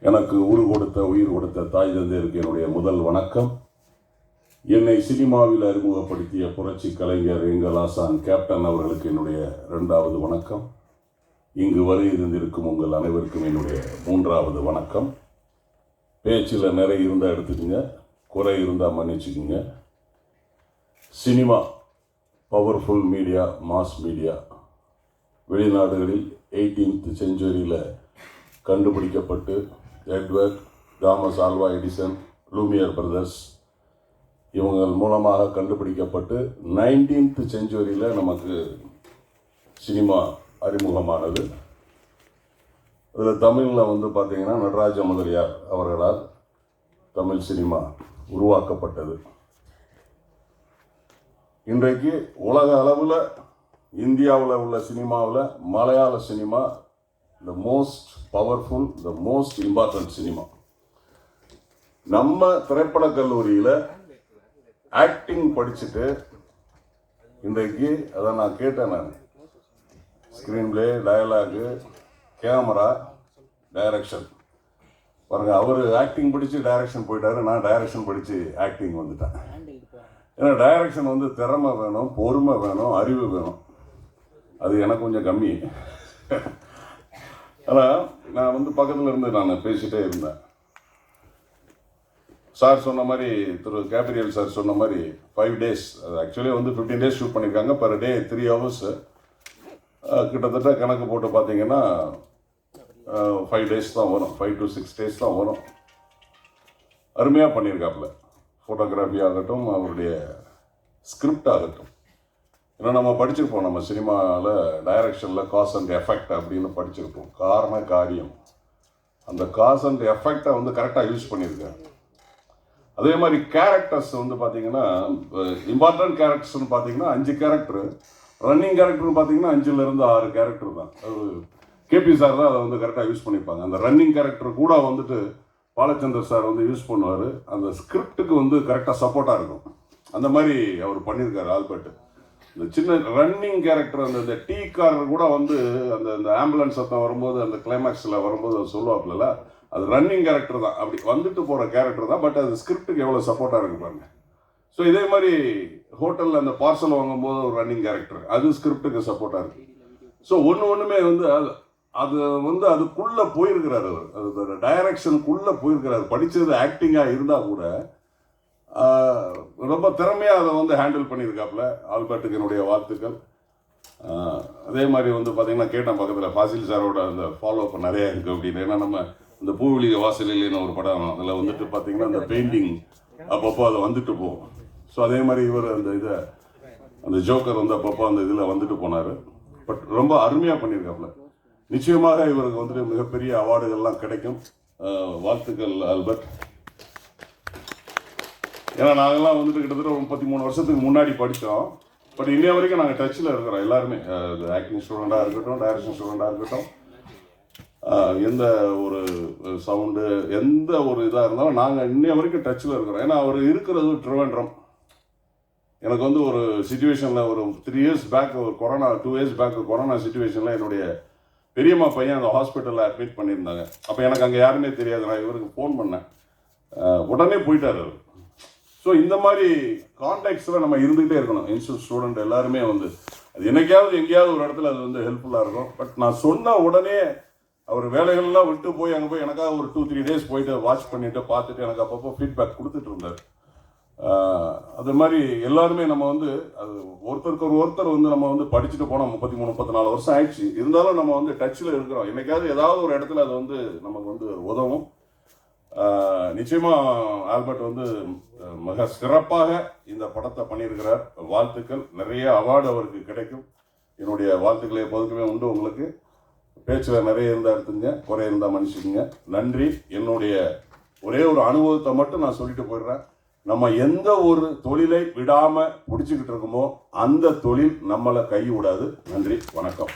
எனக்கு உயிர் கொடுத்த தாய் தந்தையருக்கு என்னுடைய முதல் வணக்கம். என்னை சினிமாவில் அறிமுகப்படுத்திய புரட்சி கலைஞர் எங்கள் ஆசான் கேப்டன் அவர்களுக்கு என்னுடைய இரண்டாவது வணக்கம். இங்கு வரை இருந்திருக்கும் உங்கள் அனைவருக்கும் என்னுடைய மூன்றாவது வணக்கம். பேச்சில் நிறைய இருந்தால் எடுத்துக்கோங்க, குறை இருந்தால் மன்னிச்சுக்குங்க. Cinema powerful media, mass media. வெளிநாடுகளில் 18th செஞ்சுரியில் கண்டுபிடிக்கப்பட்டு Edward, Thomas Alva Edison, Lumiere brothers இவங்கள் மூலமாக கண்டுபிடிக்கப்பட்டு 19th செஞ்சுரியில் நமக்கு சினிமா அறிமுகமானது. அதில் தமிழில் பார்த்திங்கன்னா நடராஜ முதலியார் அவர்களால் தமிழ் சினிமா உருவாக்கப்பட்டது. இன்றைக்கு உலக அளவில் இந்தியாவில் உள்ள சினிமாவில் மலையாள cinema the most powerful, the most important cinema. நம்ம திரைப்பட கல்லூரியில் ஆக்டிங் படிச்சுட்டு இன்றைக்கு அதான் நான் கேட்டேன், நான் screen play, dialogue, camera, direction. பாருங்கள், அவர் ஆக்டிங் படித்து டைரக்ஷன் போயிட்டாரு, நான் டைரக்ஷன் படித்து ஆக்டிங் வந்துட்டேன். ஏன்னா டைரக்ஷன் திறமை வேணும், பொறுமை வேணும், அறிவு வேணும். அது எனக்கு கொஞ்சம் கம்மி. ஆனால் நான் பக்கத்தில் இருந்து நான் பேசிகிட்டே இருந்தேன். சார் சொன்ன மாதிரி, திரு கேப்ரியல் சார் சொன்ன மாதிரி 5 days, அது ஆக்சுவலி 15 days ஷூட் பண்ணியிருக்காங்க. Per day 3 hours. கிட்டத்தட்ட கணக்கு போட்டு பார்த்தீங்கன்னா 5 days தான் வரும், 5 to 6 days தான் வரும். அருமையாக பண்ணியிருக்காப்புல. ஃபோட்டோகிராஃபி ஆகட்டும், அவருடைய ஸ்கிரிப்ட் ஆகட்டும். ஏன்னா நம்ம படிச்சிருப்போம், நம்ம சினிமாவில் டைரக்ஷனில் காஸ் அண்ட் எஃபெக்ட் அப்படின்னு படிச்சிருப்போம். காரண காரியம். அந்த காஸ் அண்ட் எஃபெக்டை கரெக்டாக யூஸ் பண்ணியிருக்காரு. அதே மாதிரி கேரக்டர்ஸ் பார்த்தீங்கன்னா இம்பார்ட்டன்ட் கேரக்டர்ஸ்னு பார்த்தீங்கன்னா 5 கேரக்டரு. ரன்னிங் கேரக்டர்னு பார்த்தீங்கன்னா 5லேருந்து 6 கேரக்டர் தான். கேபி சார் தான் அதை கரெக்டாக யூஸ் பண்ணியிருப்பாங்க. அந்த ரன்னிங் கேரக்டர் கூட பாலச்சந்தர் சார் யூஸ் பண்ணுவார். அந்த ஸ்கிரிப்டுக்கு கரெக்டாக சப்போர்ட்டாக இருக்கும். அந்த மாதிரி அவர் பண்ணியிருக்காரு ஆல்பர்ட். இந்த சின்ன ரன்னிங் கேரக்டர், அந்த டீ காரர் கூட அந்த ஆம்புலன்ஸ் சத்தம் வரும்போது, அந்த கிளைமேக்ஸில் வரும்போது அது சொல்லுவாப்புல, அது ரன்னிங் கேரக்டர் தான். அப்படி போகிற கேரக்டர் தான். பட் அது ஸ்கிரிப்டுக்கு எவ்வளோ சப்போர்ட்டாக இருக்கு பாருங்க. ஸோ இதே மாதிரி ஹோட்டலில் அந்த பார்சல் வாங்கும்போது ஒரு ரன்னிங் கேரக்டர், அது ஸ்கிரிப்டுக்கு சப்போர்ட்டாக இருக்குது. ஸோ ஒன்றுமே அது அதுக்குள்ளே போயிருக்கிறார். அவர் அது டைரக்ஷனுக்குள்ளே போயிருக்கிறார். படித்தது ஆக்டிங்காக இருந்தால் கூட ரொம்ப திறமையாக அதை ஹேண்டில் பண்ணியிருக்காப்புல. ஆல்பர்ட்டுக்கு என்னுடைய வாழ்த்துக்கள். அதே மாதிரி பார்த்தீங்கன்னா கேட்டேன் பக்கத்தில் ஃபாசில் சாரோட அந்த ஃபாலோ அப் நிறையா இருக்குது அப்படின்னு. ஏன்னா நம்ம இந்த பூவிலிக வாசலின்னு ஒரு படம், அதில் பார்த்தீங்கன்னா அந்த பெயிண்டிங் அப்பப்போ அதை போகும். ஸோ அதே மாதிரி இவர் அந்த ஜோக்கர் அப்பப்போ அந்த இதில் போனார். பட் ரொம்ப அருமையாக பண்ணியிருக்காப்புல. நிச்சயமாக இவருக்கு மிகப்பெரிய அவார்டுகள்லாம் கிடைக்கும். வாழ்த்துக்கள் ஆல்பர்ட். ஏன்னா நாங்கள்லாம் கிட்டத்தட்ட 33 வருஷத்துக்கு முன்னாடி படித்தோம். பட் இன்னைய வரைக்கும் நாங்கள் டச்சில் இருக்கிறோம் எல்லாருமே. ஆக்டிங் ஸ்டூடெண்ட்டாக இருக்கட்டும், டைரக்ஷன் ஸ்டூடெண்ட்டாக இருக்கட்டும், எந்த ஒரு சவுண்டு, எந்த ஒரு இதாக இருந்தாலும் நாங்கள் இன்னைய வரைக்கும் டச்சில் இருக்கிறோம். ஏன்னா அவர் இருக்கிறது திருவேண்டரம். எனக்கு ஒரு சுச்சுவேஷனில் ஒரு 3 years பேக், ஒரு கொரோனா 2 years பேக் கொரோனா சுச்சுவேஷனில் என்னுடைய பெரியம்மா பையன் அந்த ஹாஸ்பிட்டலில் அட்மிட் பண்ணியிருந்தாங்க. அப்போ எனக்கு அங்கே யாருமே தெரியாது. நான் இவருக்கு ஃபோன் பண்ணேன், உடனே போயிட்டார் அவர். ஸோ இந்த மாதிரி கான்டாக்ட்ஸில் நம்ம இருந்துகிட்டே இருக்கணும். இன்ஸ்டியூட் ஸ்டூடெண்ட் எல்லாருமே அது என்னைக்காவது எங்கேயாவது ஒரு இடத்துல அது ஹெல்ப்ஃபுல்லாக இருக்கும். பட் நான் சொன்ன உடனே அவர் வேலைகள்லாம் விட்டு போய் அங்கே போய் எனக்காக ஒரு 2-3 days போயிட்டு வாட்ச் பண்ணிவிட்டு பார்த்துட்டு எனக்கு அப்பப்போ ஃபீட்பேக் கொடுத்துட்டு இருந்தார். அது மாதிரி எல்லாருமே நம்ம அது ஒருத்தர் நம்ம படிச்சுட்டு போனோம். 33-34 வருஷம் ஆயிடுச்சு. இருந்தாலும் நம்ம டச்சில் இருக்கிறோம். என்னைக்காவது ஏதாவது ஒரு இடத்துல அது நமக்கு உதவும். நிச்சயமாக ஆல்பர்ட் மிக சிறப்பாக இந்த படத்தை பண்ணியிருக்கிறார். வாழ்த்துக்கள். நிறைய அவார்டு அவருக்கு கிடைக்கும். என்னுடைய வாழ்த்துக்களை எப்போதுக்குமே உண்டு. உங்களுக்கு பேச்சில் நிறைய இருந்தால் எடுத்துங்க, குறை இருந்தால் மன்னிச்சுக்குங்க. நன்றி. என்னுடைய ஒரே ஒரு அனுபவத்தை மட்டும் நான் சொல்லிட்டு போயிடுறேன். நம்ம எந்த ஒரு தொழிலை விடாமல் பிடிச்சிக்கிட்டு இருக்கோமோ அந்த தொழில் நம்மளை கை விடாது. நன்றி, வணக்கம்.